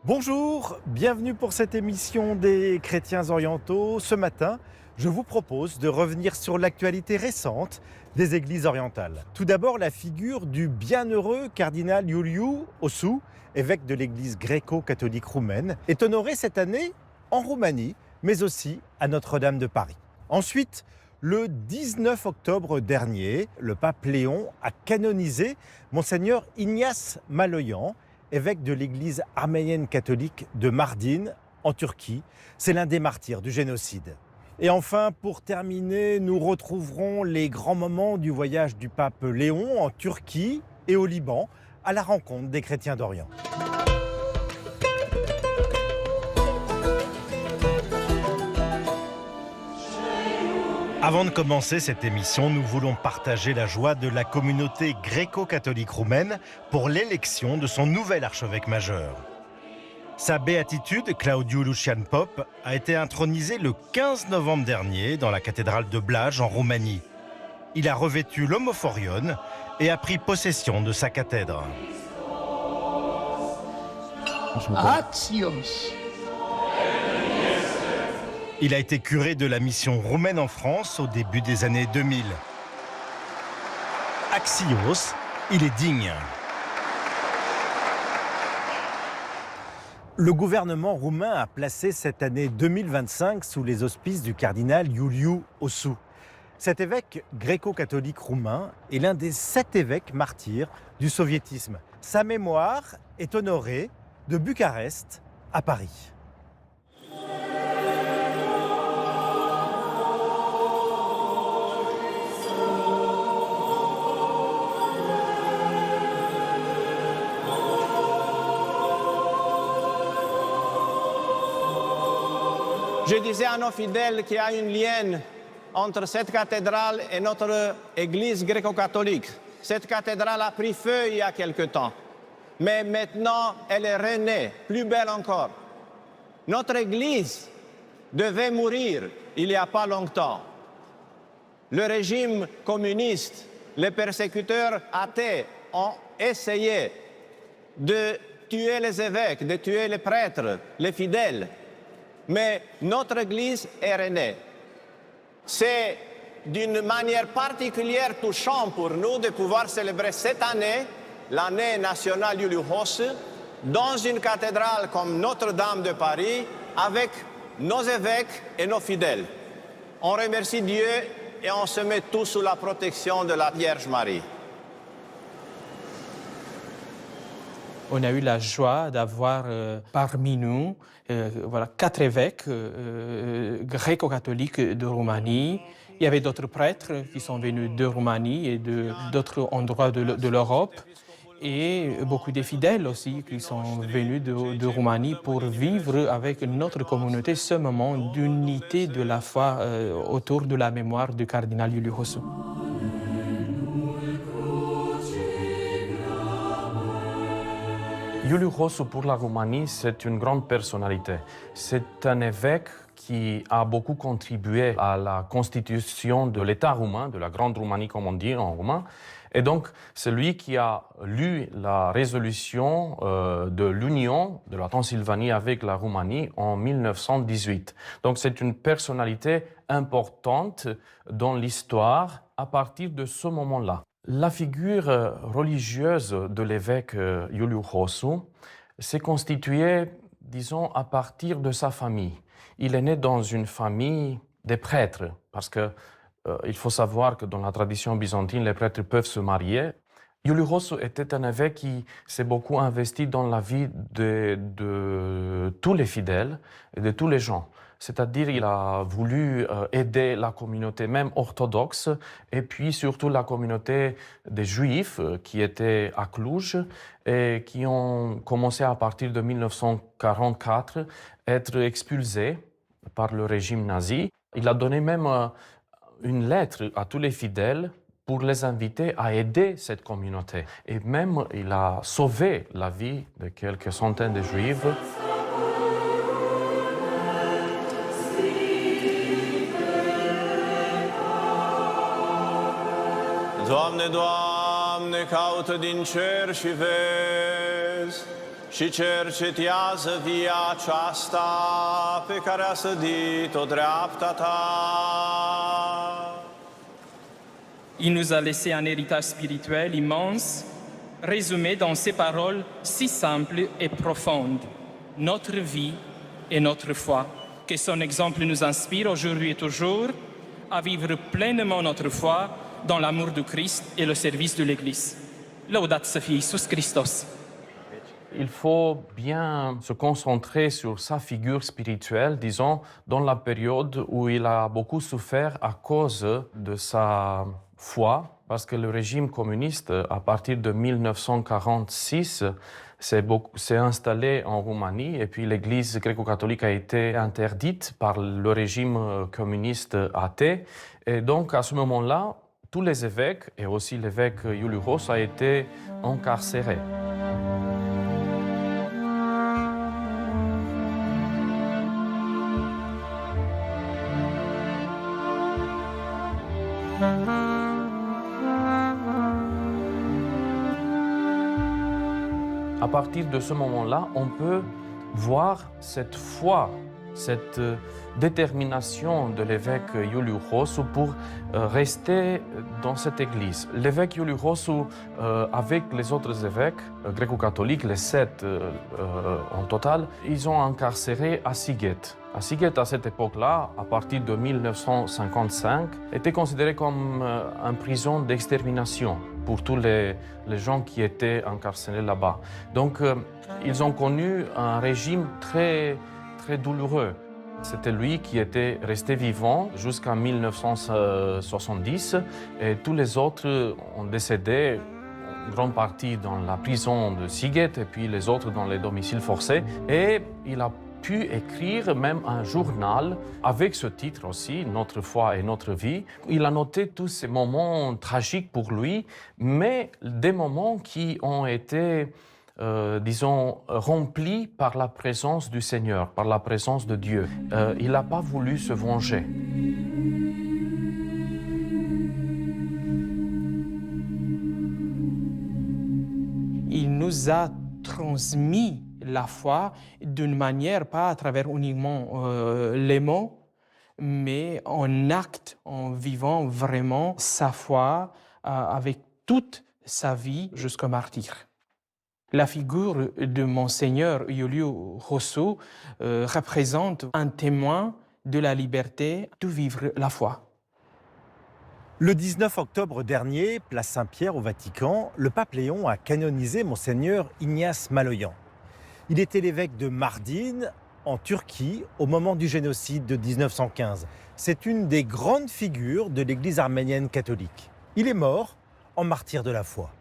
Bonjour, bienvenue pour cette émission des Chrétiens orientaux. Ce matin, je vous propose de revenir sur l'actualité récente des églises orientales. Tout d'abord, la figure du bienheureux cardinal Iuliu Osu, évêque de l'église gréco-catholique roumaine, est honoré cette année en Roumanie, mais aussi à Notre-Dame de Paris. Ensuite, le 19 octobre dernier, le pape Léon a canonisé Monseigneur Ignace Maloyan, évêque de l'église arménienne catholique de Mardin, en Turquie. C'est l'un des martyrs du génocide. Et enfin, pour terminer, nous retrouverons les grands moments du voyage du pape Léon en Turquie et au Liban, à la rencontre des chrétiens d'Orient. Avant de commencer cette émission, nous voulons partager la joie de la communauté gréco-catholique roumaine pour l'élection de son nouvel archevêque majeur. Sa béatitude, Claudiu Lucian Pop, a été intronisé le 15 novembre dernier dans la cathédrale de Blaj en Roumanie. Il a revêtu l'homophorion et a pris possession de sa cathèdre. Axios. Il a été curé de la mission roumaine en France au début des années 2000. Axios, il est digne. Le gouvernement roumain a placé cette année 2025 sous les auspices du cardinal Iuliu Osu. Cet évêque gréco-catholique roumain est l'un des 7 évêques martyrs du soviétisme. Sa mémoire est honorée de Bucarest à Paris. Je disais à nos fidèles qu'il y a un lien entre cette cathédrale et notre église gréco-catholique. Cette cathédrale a pris feu il y a quelque temps, mais maintenant elle est renée, plus belle encore. Notre église devait mourir il n'y a pas longtemps. Le régime communiste, les persécuteurs athées ont essayé de tuer les évêques, de tuer les prêtres, les fidèles. Mais notre Église est renée. C'est d'une manière particulière touchante pour nous de pouvoir célébrer cette année, l'année nationale Iuliu Osu, dans une cathédrale comme Notre-Dame de Paris, avec nos évêques et nos fidèles. On remercie Dieu et on se met tous sous la protection de la Vierge Marie. On a eu la joie d'avoir parmi nous 4 évêques gréco-catholiques de Roumanie. Il y avait d'autres prêtres qui sont venus de Roumanie et d'autres endroits de l'Europe. Et beaucoup de fidèles aussi qui sont venus de Roumanie pour vivre avec notre communauté ce moment d'unité de la foi autour de la mémoire du cardinal Iuliu Osu. Iuliu Osu pour la Roumanie, c'est une grande personnalité. C'est un évêque qui a beaucoup contribué à la constitution de l'État roumain, de la Grande Roumanie comme on dit en roumain. Et donc, c'est lui qui a lu la résolution de l'union de la Transylvanie avec la Roumanie en 1918. Donc, c'est une personnalité importante dans l'histoire à partir de ce moment-là. La figure religieuse de l'évêque Iuliu Osu s'est constituée, disons, à partir de sa famille. Il est né dans une famille des prêtres, parce que il faut savoir que dans la tradition byzantine, les prêtres peuvent se marier. Iuliu Osu était un évêque qui s'est beaucoup investi dans la vie de tous les fidèles et de tous les gens. C'est-à-dire qu'il a voulu aider la communauté même orthodoxe et puis surtout la communauté des Juifs qui étaient à Cluj et qui ont commencé à partir de 1944 à être expulsés par le régime nazi. Il a donné même une lettre à tous les fidèles pour les inviter à aider cette communauté. Et même, il a sauvé la vie de quelques centaines de Juifs. Doamne, Doamne, caută din cer și vezi și cercetează via aceasta pe care a sădit-o dreapta ta. Il nous a laissé un héritage spirituel immense, résumé dans ces paroles si simples et profondes. Notre vie et notre foi. Que son exemple nous inspire aujourd'hui et toujours à vivre pleinement notre foi dans l'amour du Christ et le service de l'Église. Laudato si Iisus Christos. Il faut bien se concentrer sur sa figure spirituelle, disons, dans la période où il a beaucoup souffert à cause de sa foi, parce que le régime communiste, à partir de 1946, s'est installé en Roumanie et puis l'Église gréco-catholique a été interdite par le régime communiste athée. Et donc, à ce moment-là, tous les évêques, et aussi l'évêque Iuliu-Hos, a été incarcéré. À partir de ce moment-là, on peut voir cette foi, cette détermination de l'évêque Iuliu-Hos pour rester dans cette église. L'évêque Iuliu-Hos, avec les autres évêques gréco-catholiques, les 7 en total, ils ont incarcéré à Sighet. À Sighet, à cette époque-là, à partir de 1955, était considéré comme une prison d'extermination pour tous les gens qui étaient incarcérés là-bas. Donc, ils ont connu un régime très, très douloureux. C'était lui qui était resté vivant jusqu'en 1970 et tous les autres ont décédé, en grande partie dans la prison de Sighet et puis les autres dans les domiciles forcés. Et il a pu écrire même un journal avec ce titre aussi, Notre foi et notre vie. Il a noté tous ces moments tragiques pour lui, mais des moments qui ont été, disons, remplis par la présence du Seigneur, par la présence de Dieu. Il n'a pas voulu se venger. Il nous a transmis la foi d'une manière, pas à travers uniquement les mots, mais en acte, en vivant vraiment sa foi avec toute sa vie jusqu'au martyr. La figure de Monseigneur Iuliu-Hos représente un témoin de la liberté de vivre la foi. Le 19 octobre dernier, place Saint-Pierre au Vatican, le pape Léon a canonisé Monseigneur Ignace Maloyan. Il était l'évêque de Mardin, en Turquie, au moment du génocide de 1915. C'est une des grandes figures de l'Église arménienne catholique. Il est mort en martyr de la foi.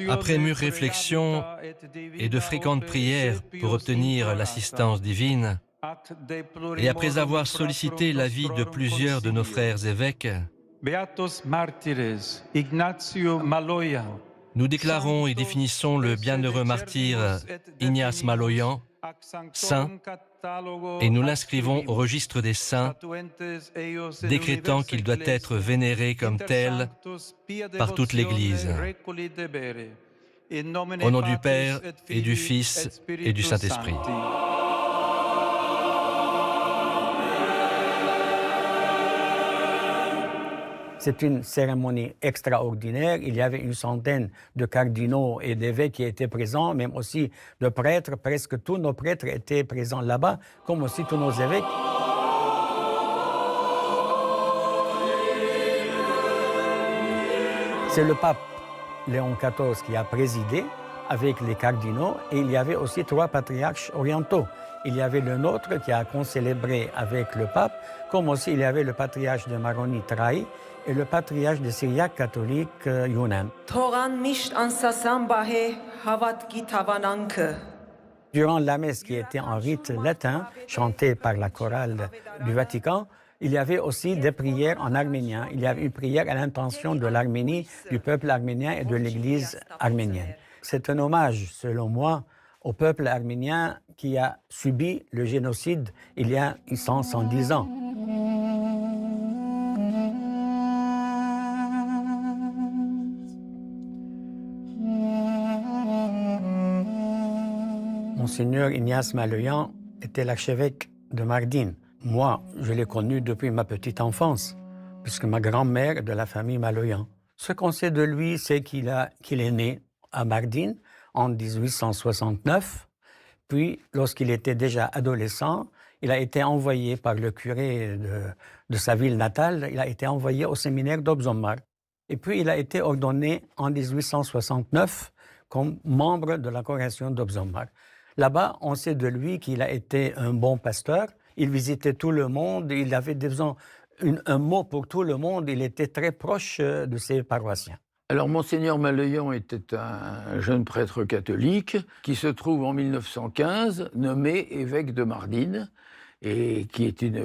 Après mûre réflexion et de fréquentes prières pour obtenir l'assistance divine, et après avoir sollicité l'avis de plusieurs de nos frères évêques, nous déclarons et définissons le bienheureux martyr Ignace Maloyan saint, et nous l'inscrivons au registre des saints, décrétant qu'il doit être vénéré comme tel par toute l'Église. Au nom du Père et du Fils et du Saint-Esprit. C'est une cérémonie extraordinaire. Il y avait une centaine de cardinaux et d'évêques qui étaient présents, même aussi de prêtres. Presque tous nos prêtres étaient présents là-bas, comme aussi tous nos évêques. C'est le pape Léon XIV qui a présidé avec les cardinaux et il y avait aussi 3 patriarches orientaux. Il y avait le nôtre qui a concélébré avec le pape, comme aussi il y avait le patriarche de Maroni Trahi et le patriarche des Syriaques catholiques Younan. Durant la messe qui était en rite latin, chantée par la chorale du Vatican, il y avait aussi des prières en arménien. Il y avait une prière à l'intention de l'Arménie, du peuple arménien et de l'Église arménienne. C'est un hommage, selon moi, au peuple arménien qui a subi le génocide il y a 110 ans. Monseigneur Ignace Maloyan était l'archevêque de Mardin. Moi, je l'ai connu depuis ma petite enfance, puisque ma grand-mère est de la famille Maloyan. Ce qu'on sait de lui, c'est qu'il est né à Mardin en 1869. Puis, lorsqu'il était déjà adolescent, il a été envoyé par le curé de sa ville natale, il a été envoyé au séminaire d'Obzomar. Et puis, il a été ordonné en 1869 comme membre de la congrégation d'Obzomar. Là-bas, on sait de lui qu'il a été un bon pasteur. Il visitait tout le monde, il avait disons, un mot pour tout le monde, il était très proche de ses paroissiens. Alors, Monseigneur Maloyan était un jeune prêtre catholique qui se trouve en 1915 nommé évêque de Mardin, et qui est une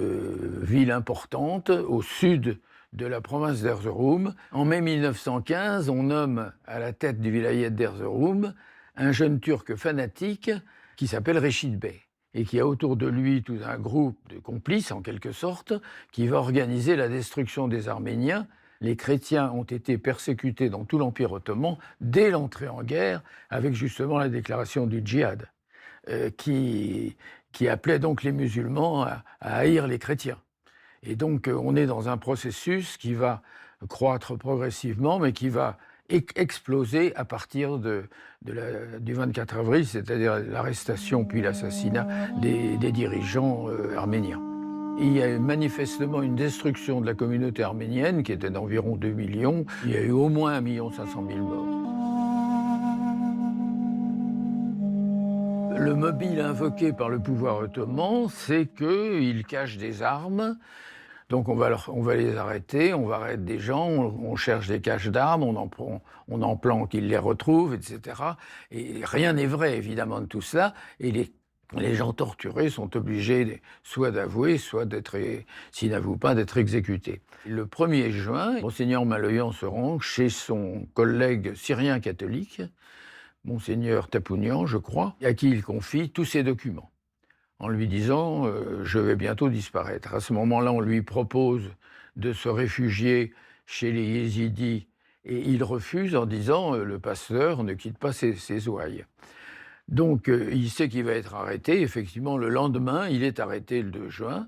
ville importante au sud de la province d'Erzurum. En mai 1915, on nomme à la tête du vilayet d'Erzurum un jeune Turc fanatique qui s'appelle Reşit Bey, et qui a autour de lui tout un groupe de complices, en quelque sorte, qui va organiser la destruction des Arméniens. Les chrétiens ont été persécutés dans tout l'Empire ottoman dès l'entrée en guerre, avec justement la déclaration du djihad, qui appelait donc les musulmans à haïr les chrétiens. Et donc on est dans un processus qui va croître progressivement, mais qui va exploser à partir du 24 avril, c'est-à-dire l'arrestation puis l'assassinat des dirigeants arméniens. Il y a eu manifestement une destruction de la communauté arménienne qui était d'environ 2 millions. Il y a eu au moins 1 500 000 morts. Le mobile invoqué par le pouvoir ottoman, c'est qu'ils cachent des armes. Donc on va les arrêter, on va arrêter des gens, on cherche des caches d'armes, on en planque, ils les retrouvent, etc. Et rien n'est vrai, évidemment, de tout cela. Et les gens torturés sont obligés soit d'avouer, soit s'ils n'avouent pas, d'être exécutés. Le 1er juin, Monseigneur Maloyan se rend chez son collègue syrien catholique, Monseigneur Tapounian, je crois, à qui il confie tous ses documents, en lui disant « je vais bientôt disparaître ». À ce moment-là, on lui propose de se réfugier chez les Yézidis, et il refuse en disant « le pasteur ne quitte pas ses ouailles ». Donc, il sait qu'il va être arrêté. Effectivement, le lendemain, il est arrêté le 2 juin.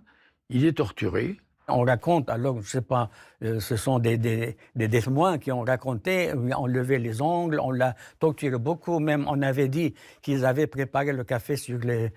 Il est torturé. On raconte, alors, je ne sais pas, ce sont des témoins qui ont raconté, on levait les ongles, on l'a torturé beaucoup. Même, on avait dit qu'ils avaient préparé le café sur les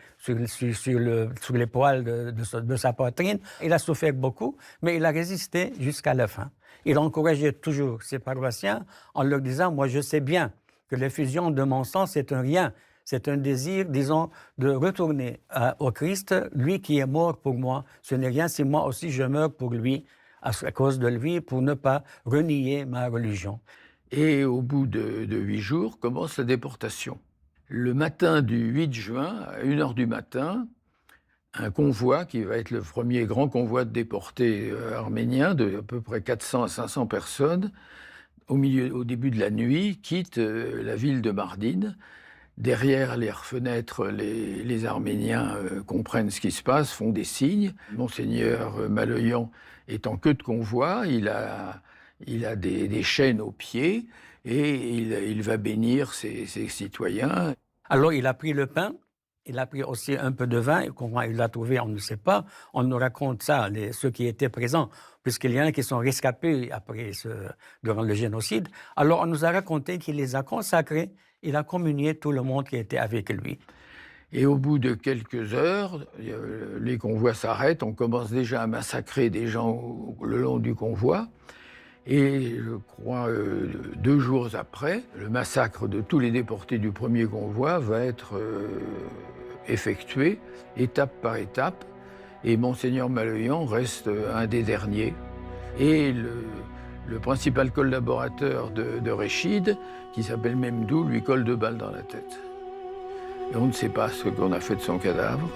poils de sa poitrine. Il a souffert beaucoup, mais il a résisté jusqu'à la fin. Il encourageait toujours ses paroissiens en leur disant « moi, je sais bien que l'effusion de mon sang, c'est un rien. C'est un désir, disons, de retourner au Christ, lui qui est mort pour moi. Ce n'est rien si moi aussi je meurs pour lui, à cause de lui, pour ne pas renier ma religion. » Et au bout de 8 jours, commence la déportation. Le matin du 8 juin, à 1h du matin, un convoi, qui va être le premier grand convoi de déportés arméniens, de à peu près 400 à 500 personnes, au début de la nuit, quitte la ville de Mardin. Derrière les fenêtres, les Arméniens comprennent ce qui se passe, font des signes. Monseigneur Maloyan est en queue de convoi, il a des chaînes aux pieds et il va bénir ses citoyens. Alors il a pris le pain, il a pris aussi un peu de vin, et comment il l'a trouvé, on ne sait pas. On nous raconte ça, ceux qui étaient présents, puisqu'il y en a qui sont rescapés durant le génocide. Alors on nous a raconté qu'il les a consacrés. Il a communié tout le monde qui était avec lui. Et au bout de quelques heures, les convois s'arrêtent. On commence déjà à massacrer des gens le long du convoi. Et je crois 2 jours après, le massacre de tous les déportés du premier convoi va être effectué, étape par étape. Et Monseigneur Maloyan reste un des derniers. Et le principal collaborateur de Réchid, qui s'appelle Memdou, lui colle 2 balles dans la tête. Et on ne sait pas ce qu'on a fait de son cadavre.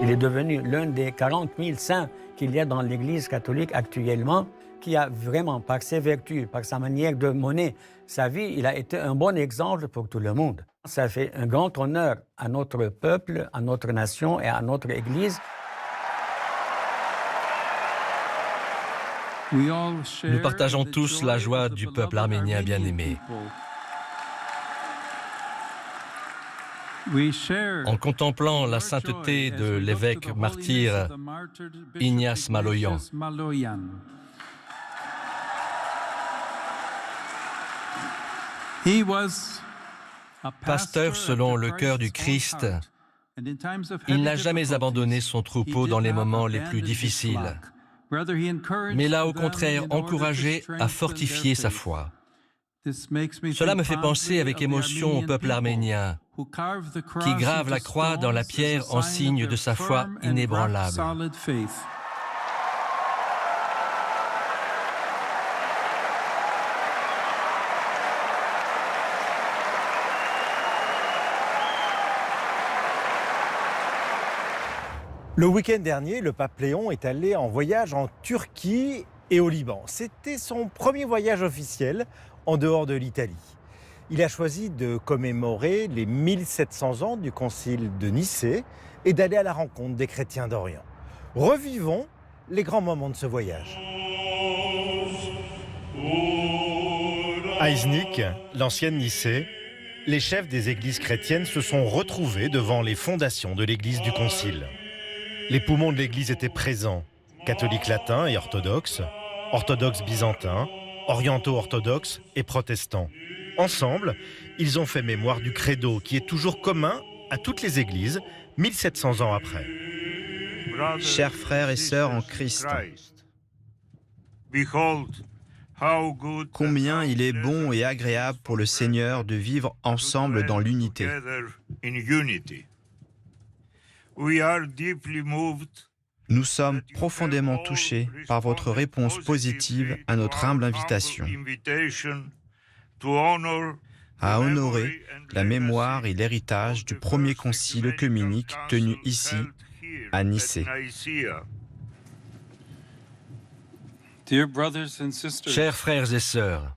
Il est devenu l'un des 40 000 saints qu'il y a dans l'Église catholique actuellement, qui a vraiment, par ses vertus, par sa manière de mener sa vie, il a été un bon exemple pour tout le monde. Ça fait un grand honneur à notre peuple, à notre nation et à notre Église. Nous partageons tous la joie du peuple arménien bien-aimé. En contemplant la sainteté de l'évêque martyr Ignace Maloyan. Pasteur selon le cœur du Christ, il n'a jamais abandonné son troupeau dans les moments les plus difficiles, mais l'a au contraire encouragé à fortifier sa foi. Cela me fait penser avec émotion au peuple arménien, qui grave la croix dans la pierre en signe de sa foi inébranlable. Le week-end dernier, le pape Léon est allé en voyage en Turquie et au Liban. C'était son premier voyage officiel en dehors de l'Italie. Il a choisi de commémorer les 1700 ans du concile de Nicée et d'aller à la rencontre des chrétiens d'Orient. Revivons les grands moments de ce voyage. À Iznik, l'ancienne Nicée, les chefs des églises chrétiennes se sont retrouvés devant les fondations de l'église du concile. Les poumons de l'église étaient présents, catholiques latins et orthodoxes, orthodoxes byzantins, orientaux orthodoxes et protestants. Ensemble, ils ont fait mémoire du credo qui est toujours commun à toutes les églises 1700 ans après. Chers frères et sœurs en Christ, combien il est bon et agréable pour le Seigneur de vivre ensemble dans l'unité. Nous sommes profondément touchés par votre réponse positive à notre humble invitation à honorer la mémoire et l'héritage du premier concile œcuménique tenu ici, à Nicée. Chers frères et sœurs,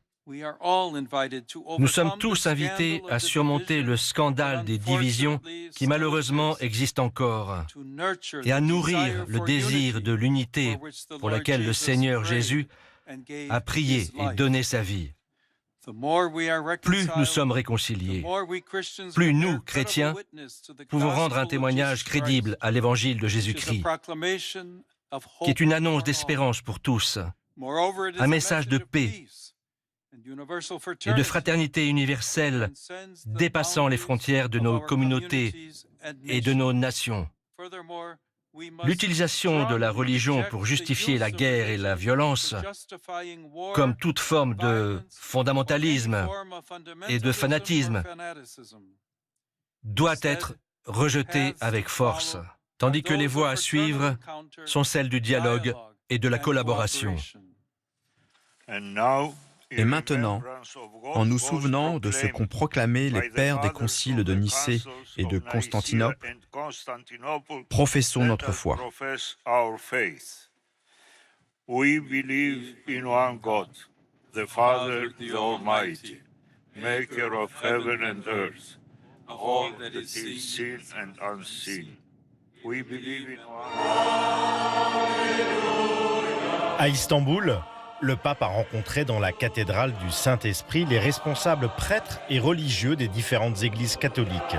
nous sommes tous invités à surmonter le scandale des divisions qui malheureusement existent encore et à nourrir le désir de l'unité pour laquelle le Seigneur Jésus a prié et donné sa vie. Plus nous sommes réconciliés, plus nous, chrétiens, pouvons rendre un témoignage crédible à l'évangile de Jésus-Christ, qui est une annonce d'espérance pour tous, un message de paix et de fraternité universelle dépassant les frontières de nos communautés et de nos nations. L'utilisation de la religion pour justifier la guerre et la violence, comme toute forme de fondamentalisme et de fanatisme, doit être rejetée avec force, tandis que les voies à suivre sont celles du dialogue et de la collaboration. Et maintenant, en nous souvenant de ce qu'ont proclamé les pères des conciles de Nicée et de Constantinople, professons notre foi. We believe in one God, the Father, the Almighty, maker of heaven and earth, all that is seen and unseen. We believe in one. À Istanbul, le pape a rencontré dans la cathédrale du Saint-Esprit les responsables prêtres et religieux des différentes églises catholiques.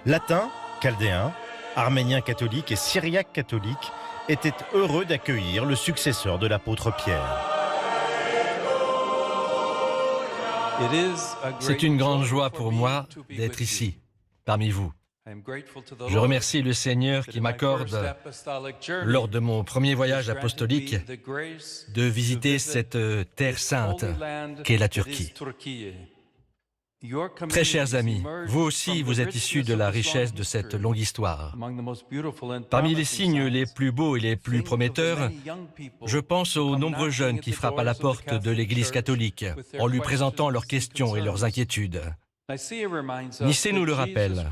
Latins, chaldéens, arméniens catholiques et syriaques catholiques étaient heureux d'accueillir le successeur de l'apôtre Pierre. C'est une grande joie pour moi d'être ici, parmi vous. Je remercie le Seigneur qui m'accorde, lors de mon premier voyage apostolique, de visiter cette terre sainte qu'est la Turquie. Très chers amis, vous aussi, vous êtes issus de la richesse de cette longue histoire. Parmi les signes les plus beaux et les plus prometteurs, je pense aux nombreux jeunes qui frappent à la porte de l'Église catholique en lui présentant leurs questions et leurs inquiétudes. Nicée nous le rappelle.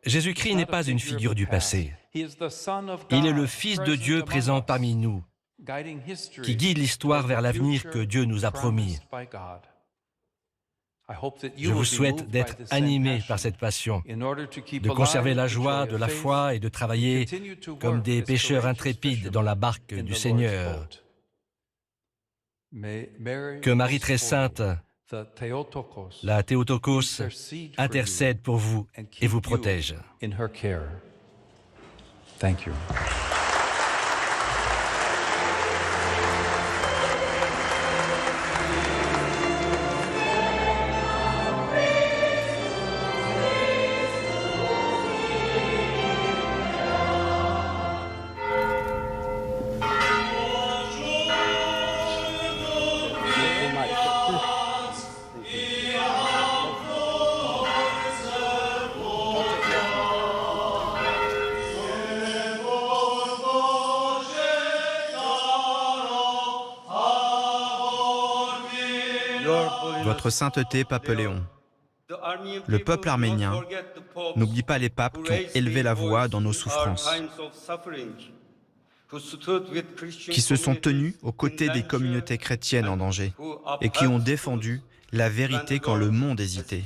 Jésus-Christ n'est pas une figure du passé. Il est le Fils de Dieu présent parmi nous, qui guide l'histoire vers l'avenir que Dieu nous a promis. Je vous souhaite d'être animés par cette passion, de conserver la joie de la foi et de travailler comme des pêcheurs intrépides dans la barque du Seigneur. Que Marie très sainte, la Théotokos, intercède pour vous et vous protège. Votre sainteté, Pape Léon, le peuple arménien n'oublie pas les papes qui ont élevé la voix dans nos souffrances, qui se sont tenus aux côtés des communautés chrétiennes en danger et qui ont défendu la vérité quand le monde hésitait.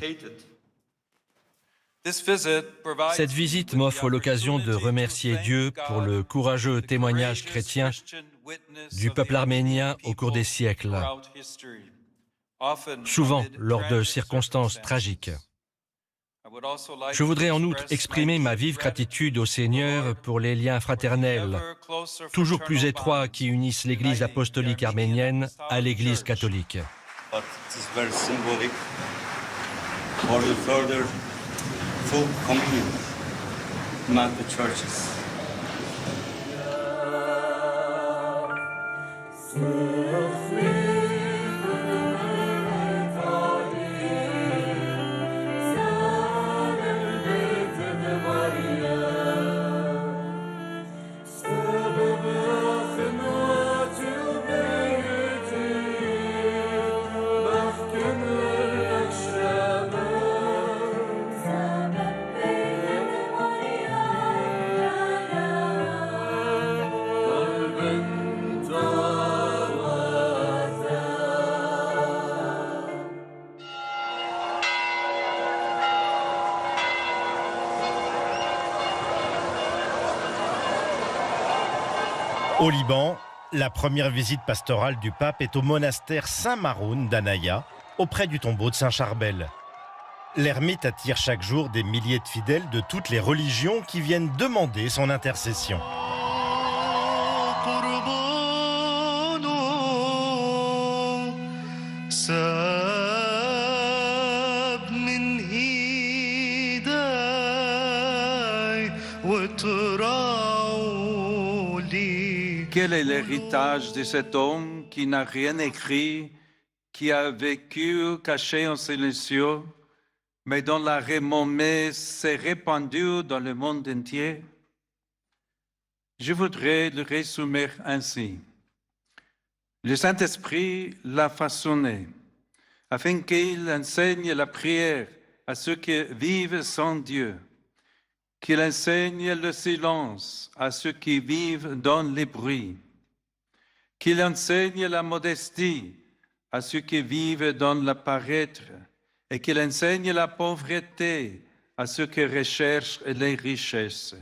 Cette visite m'offre l'occasion de remercier Dieu pour le courageux témoignage chrétien du peuple arménien au cours des siècles, souvent lors de circonstances tragiques. Je voudrais en outre exprimer ma vive gratitude au Seigneur pour les liens fraternels, toujours plus étroits qui unissent l'Église apostolique arménienne à l'Église catholique. Au Liban, la première visite pastorale du pape est au monastère Saint-Maroun d'Anaya, auprès du tombeau de Saint-Charbel. L'ermite attire chaque jour des milliers de fidèles de toutes les religions qui viennent demander son intercession. Quel est l'héritage de cet homme qui n'a rien écrit, qui a vécu caché en silencieux, mais dont la renommée s'est répandue dans le monde entier? Je voudrais le résumer ainsi. Le Saint-Esprit l'a façonné afin qu'il enseigne la prière à ceux qui vivent sans Dieu, qu'il enseigne le silence à ceux qui vivent dans les bruits, qu'il enseigne la modestie à ceux qui vivent dans le paraître et qu'il enseigne la pauvreté à ceux qui recherchent les richesses.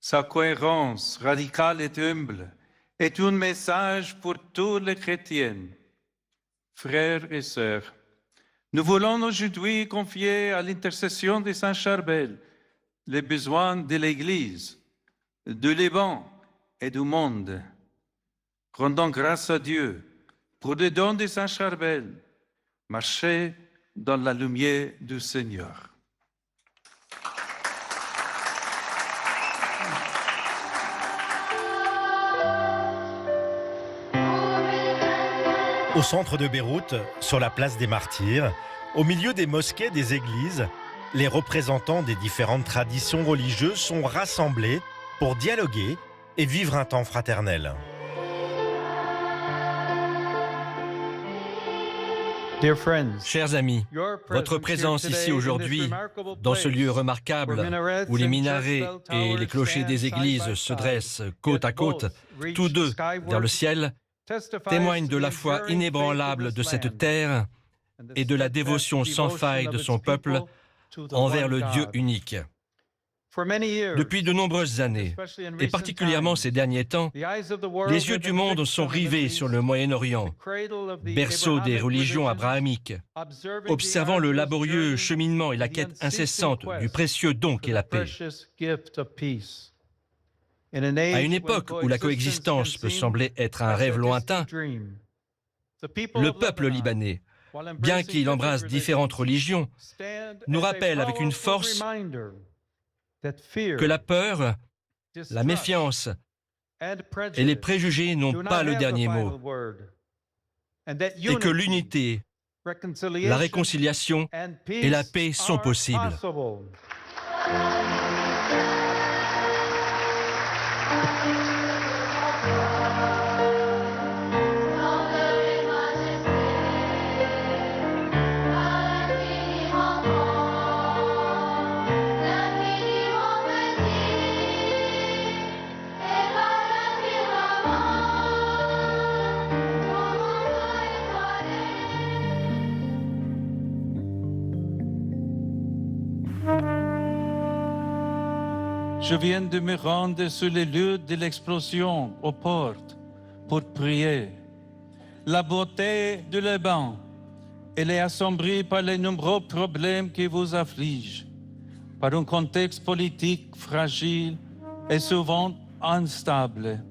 Sa cohérence radicale et humble est un message pour tous les chrétiens. Frères et sœurs, nous voulons aujourd'hui confier à l'intercession de Saint Charbel les besoins de l'Église, du Liban et du monde. Rendons grâce à Dieu pour le don de Saint Charbel. Marchez dans la lumière du Seigneur. Au centre de Beyrouth, sur la place des Martyrs, au milieu des mosquées, des églises, les représentants des différentes traditions religieuses sont rassemblés pour dialoguer et vivre un temps fraternel. Chers amis, votre présence ici aujourd'hui, dans ce lieu remarquable où les minarets et les clochers des églises se dressent côte à côte, tous deux vers le ciel, témoigne de la foi inébranlable de cette terre et de la dévotion sans faille de son peuple envers le Dieu unique. Depuis de nombreuses années, et particulièrement ces derniers temps, les yeux du monde sont rivés sur le Moyen-Orient, berceau des religions abrahamiques, observant le laborieux cheminement et la quête incessante du précieux don qu'est la paix. À une époque où la coexistence peut sembler être un rêve lointain, le peuple libanais, bien qu'il embrasse différentes religions, nous rappelle avec une force que la peur, la méfiance et les préjugés n'ont pas le dernier mot, et que l'unité, la réconciliation et la paix sont possibles. Je viens de me rendre sur les lieux de l'explosion aux portes pour prier. La beauté du Liban, elle est assombrie par les nombreux problèmes qui vous affligent, par un contexte politique fragile et souvent instable,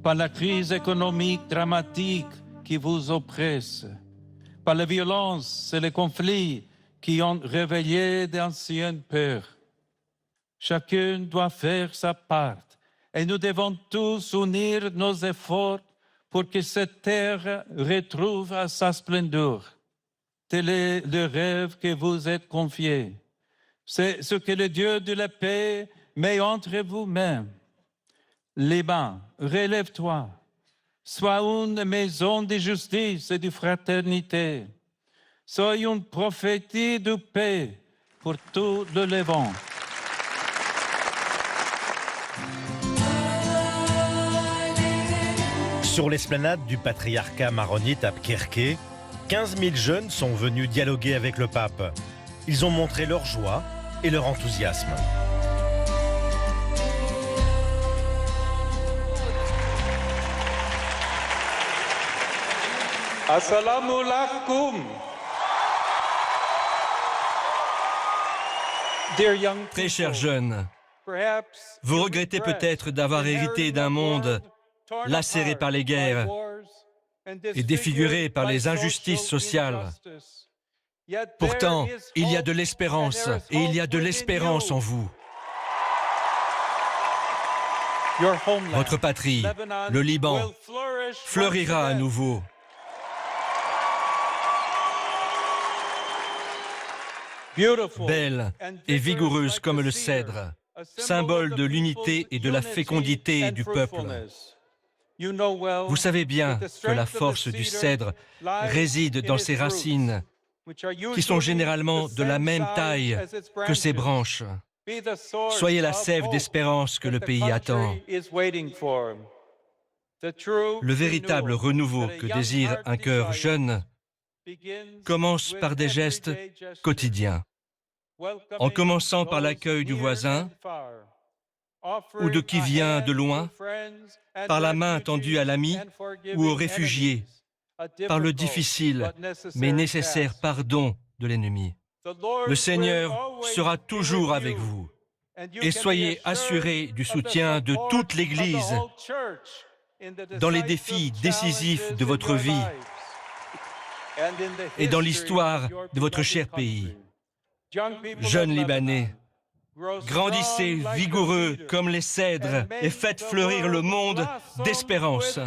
par la crise économique dramatique qui vous oppresse, par la violence et les conflits qui ont réveillé d'anciennes peurs. Chacun doit faire sa part et nous devons tous unir nos efforts pour que cette terre retrouve sa splendeur. Tel est le rêve que vous êtes confié. C'est ce que le Dieu de la paix met entre vous-mêmes. Liban, relève-toi. Sois une maison de justice et de fraternité. Sois une prophétie de paix pour tout le Levant. Sur l'esplanade du patriarcat maronite à Pkerké, 15 000 jeunes sont venus dialoguer avec le pape. Ils ont montré leur joie et leur enthousiasme. Assalamu alaikum. Très chers jeunes, vous regrettez peut-être d'avoir hérité d'un monde lacéré par les guerres et défiguré par les injustices sociales. Pourtant, il y a de l'espérance et il y a de l'espérance en vous. Votre patrie, le Liban, fleurira à nouveau. Belle et vigoureuse comme le cèdre, symbole de l'unité et de la fécondité du peuple. Vous savez bien que la force du cèdre réside dans ses racines, qui sont généralement de la même taille que ses branches. Soyez la sève d'espérance que le pays attend. Le véritable renouveau que désire un cœur jeune commence par des gestes quotidiens, en commençant par l'accueil du voisin ou de qui vient de loin, par la main tendue à l'ami ou au réfugié, par le difficile mais nécessaire pardon de l'ennemi. Le Seigneur sera toujours avec vous et soyez assurés du soutien de toute l'Église dans les défis décisifs de votre vie et dans l'histoire de votre cher pays. Jeunes Libanais, grandissez vigoureux comme les cèdres et faites fleurir le monde d'espérance.